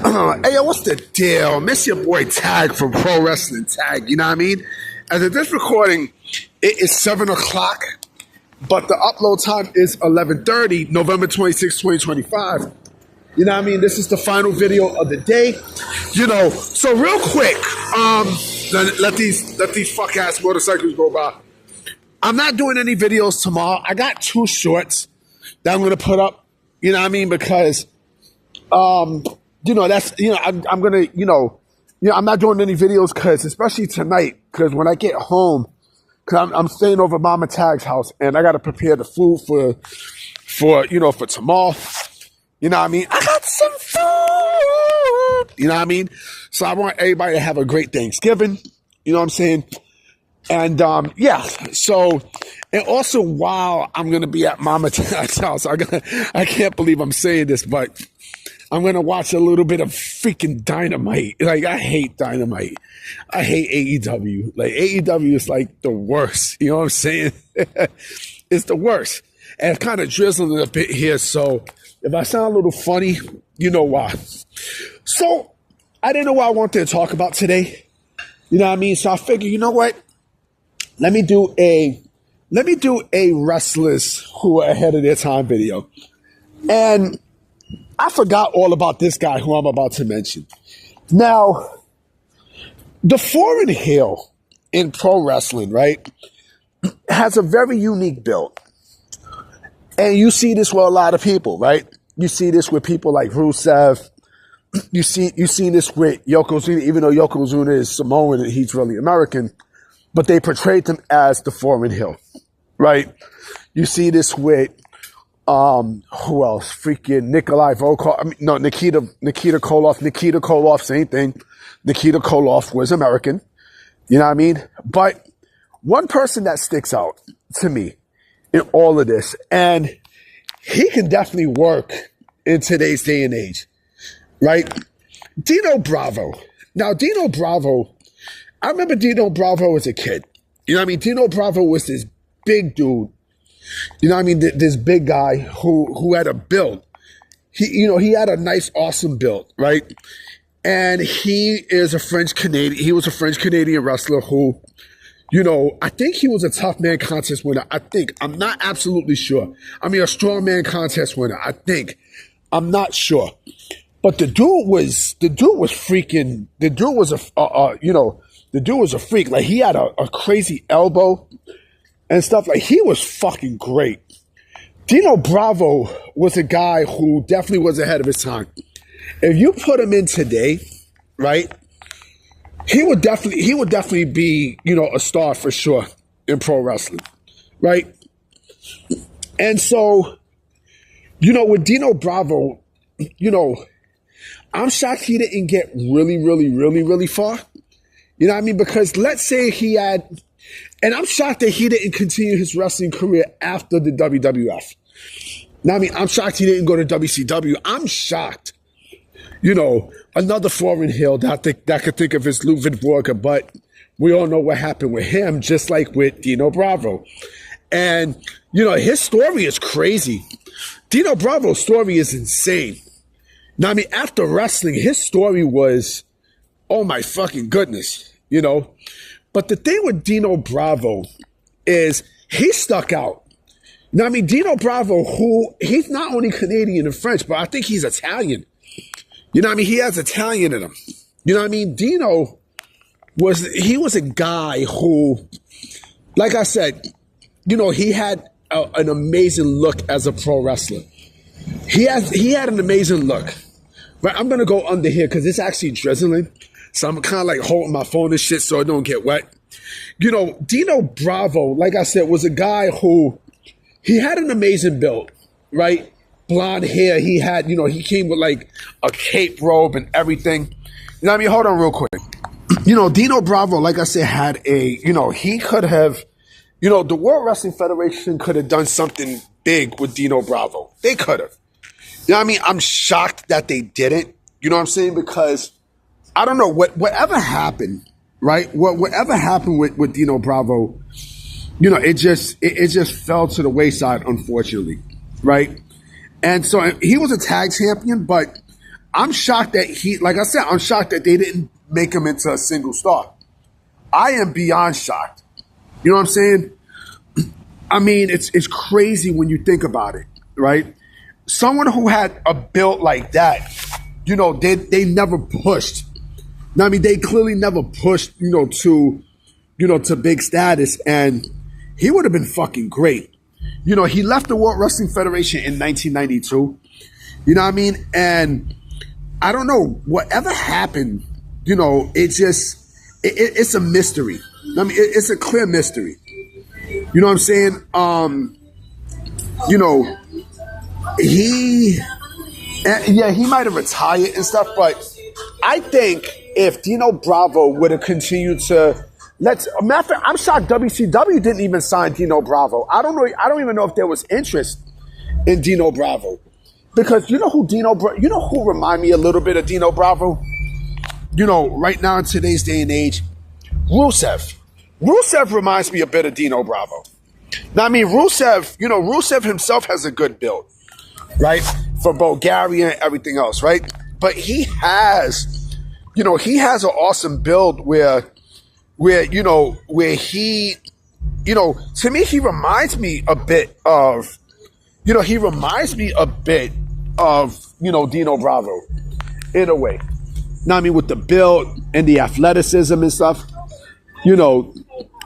Hey, yo, what's the deal? Miss your boy Tag from Pro Wrestling Tag, you know what I mean? As of this recording, it is 7 o'clock, but the upload time is 11:30, November 26, 2025. You know what I mean? This is the final video of the day. You know, so real quick, let these fuck-ass motorcycles go by. I'm not doing any videos tomorrow. I got 2 shorts that I'm going to put up, you know what I mean? Because, you know, that's, you know, I'm going to, you know, I'm not doing any videos because, especially tonight, because when I get home, because I'm staying over at Mama Tag's house and I got to prepare the food for, you know, for tomorrow. You know what I mean? I got some food. You know what I mean? So I want everybody to have a great Thanksgiving. You know what I'm saying? And, yeah, so, and also while I'm going to be at Mama Tag's house, I can't believe I'm saying this, but I'm going to watch a little bit of freaking Dynamite. Like, I hate Dynamite. I hate AEW. Like, AEW is like the worst. You know what I'm saying? It's the worst. And it's kind of drizzling a bit here, so if I sound a little funny, you know why. So, I didn't know what I wanted to talk about today. You know what I mean? So I figured, you know what? Let me do a wrestlers who are ahead of their time video. And I forgot all about this guy who I'm about to mention. Now, the foreign heel in pro wrestling, right, has a very unique build. And you see this with a lot of people, right? You see this with people like Rusev. You see this with Yokozuna, even though Yokozuna is Samoan and he's really American. But they portrayed him as the foreign heel, right? You see this with, who else? Freaking Nikolai Volkov. I mean, no, Nikita Koloff. Nikita Koloff, same thing. Nikita Koloff was American. You know what I mean? But one person that sticks out to me in all of this, and he can definitely work in today's day and age, right? Dino Bravo. Now, Dino Bravo, I remember Dino Bravo as a kid. You know what I mean? Dino Bravo was this big dude. You know what I mean? This big guy who had a build. He had a nice, awesome build, right? And he is a French-Canadian. He was a French-Canadian wrestler who, you know, I think he was a tough man contest winner. I think. I'm not absolutely sure. I mean, a strong man contest winner. I think. I'm not sure. But the dude was freaking, the dude was the dude was a freak. Like, he had a crazy elbow and stuff. Like, he was fucking great. Dino Bravo was a guy who definitely was ahead of his time. If you put him in today, right, he would definitely be, you know, a star for sure in pro wrestling, right? And so, you know, with Dino Bravo, you know, I'm shocked he didn't get really far. You know what I mean? Because let's say he had, and I'm shocked that he didn't continue his wrestling career after the WWF. Now, I mean, I'm shocked he didn't go to WCW. I'm shocked. You know, another foreign heel that could think of is Ludwig Borger, but we all know what happened with him, just like with Dino Bravo. And, you know, his story is crazy. Dino Bravo's story is insane. Now, I mean, after wrestling, his story was, oh my fucking goodness, you know. But the thing with Dino Bravo is he stuck out. Now, I mean, Dino Bravo, he's not only Canadian and French, but I think he's Italian. You know what I mean? He has Italian in him. You know what I mean? Dino was a guy who, like I said, you know, he had an amazing look as a pro wrestler. He had an amazing look. But I'm going to go under here because it's actually drizzling. So I'm kind of like holding my phone and shit so it don't get wet. You know, Dino Bravo, like I said, was a guy who, he had an amazing build, right? Blonde hair. He had, you know, he came with like a cape robe and everything. You know what I mean? Hold on real quick. You know, Dino Bravo, like I said, had you know, he could have, you know, the World Wrestling Federation could have done something big with Dino Bravo. They could have. You know what I mean? I'm shocked that they didn't. You know what I'm saying? Because I don't know whatever happened, right? Whatever happened with Dino Bravo, you know, it just fell to the wayside, unfortunately, right? And so he was a tag champion, but I'm shocked that like I said, I'm shocked that they didn't make him into a single star. I am beyond shocked. You know what I'm saying? I mean, it's crazy when you think about it, right? Someone who had a build like that, you know, they never pushed. I mean, they clearly never pushed, to big status, and he would have been fucking great. You know, he left the World Wrestling Federation in 1992. You know what I mean? And I don't know, whatever happened, you know, it's a mystery. I mean, it's a clear mystery. You know what I'm saying? You know, he might have retired and stuff, but I think if Dino Bravo would have continued to, matter of fact, I'm shocked WCW didn't even sign Dino Bravo. I don't even know if there was interest in Dino Bravo. Because you know who remind me a little bit of Dino Bravo? You know, right now in today's day and age, Rusev. Rusev reminds me a bit of Dino Bravo. Now, I mean, Rusev himself has a good build, right? For Bulgaria and everything else, right? But he has an awesome build where he, to me, he reminds me a bit of, Dino Bravo in a way. Now, I mean, with the build and the athleticism and stuff,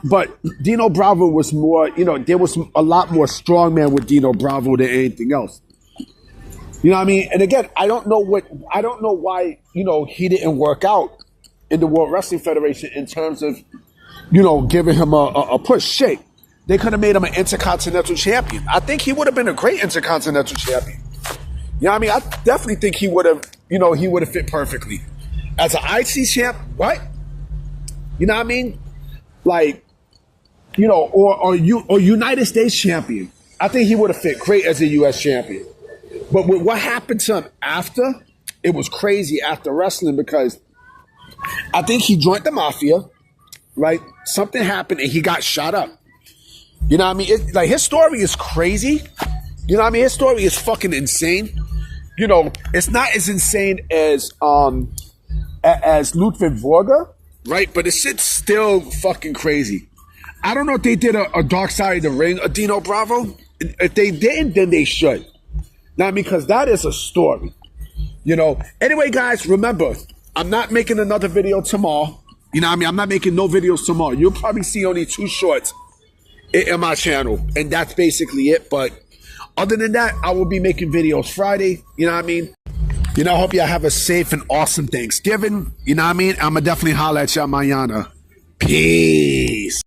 but Dino Bravo was more, there was a lot more strongman with Dino Bravo than anything else. You know what I mean? And again, I don't know why, he didn't work out in the World Wrestling Federation in terms of, giving him a push. Shit, they could have made him an Intercontinental Champion. I think he would have been a great Intercontinental Champion. You know what I mean? I definitely think he would have, he would have fit perfectly. As an IC champ, what? You know what I mean? Like, or United States champion. I think he would have fit great as a U.S. champion. But with what happened to him after, it was crazy after wrestling, because I think he joined the Mafia, right? Something happened and he got shot up. You know what I mean? His story is crazy. You know what I mean? His story is fucking insane. It's not as insane as Ludwig Vorga, right? But it's still fucking crazy. I don't know if they did a Dark Side of the Ring, a Dino Bravo. If they didn't, then they should. Now, because that is a story. Anyway, guys, remember, I'm not making another video tomorrow. You know what I mean? I'm not making no videos tomorrow. You'll probably see only 2 shorts in my channel. And that's basically it. But other than that, I will be making videos Friday. You know what I mean? I hope y'all have a safe and awesome Thanksgiving. You know what I mean? I'm going to definitely holler at y'all mañana. Peace.